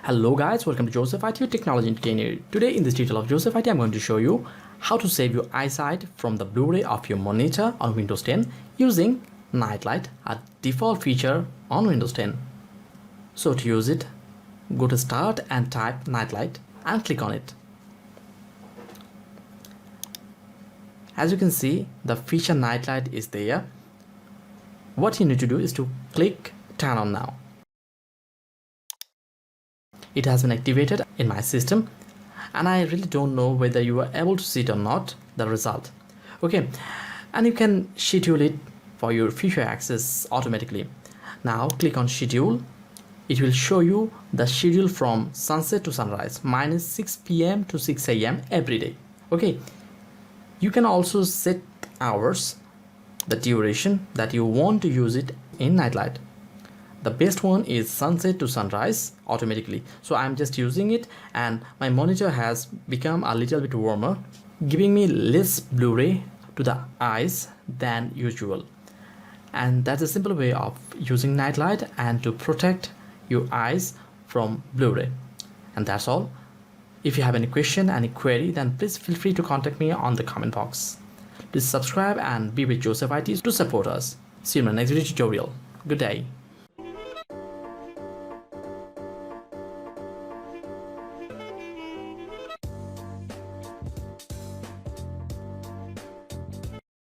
Hello guys, welcome to Joseph IT Technology Engineer. Today in this tutorial of Joseph IT, I'm going to show you how to save your eyesight from the Blu-ray of your monitor on Windows 10 using Nightlight, a default feature on Windows 10. So to use it, go to Start and type Nightlight and click on it. As you can see, the feature Nightlight is there. What you need to do is to click Turn on now. It has been activated in my system and I really don't know whether you are able to see it or not, the result. Okay, and you can schedule it for your future access automatically. Now click on schedule. It will show you the schedule from sunset to sunrise. Mine is 6 p.m. to 6 a.m. every day. Okay, you can also set hours, the duration that you want to use it in Nightlight. The best one is sunset to sunrise automatically. So I'm just using it and my monitor has become a little bit warmer, giving me less Blu-ray to the eyes than usual. And that's a simple way of using Nightlight and to protect your eyes from Blu-ray. And that's all. If you have any question, any query, then please feel free to contact me on the comment box. Please subscribe and be with Joseph IT to support us. See you in my next video tutorial. Good day.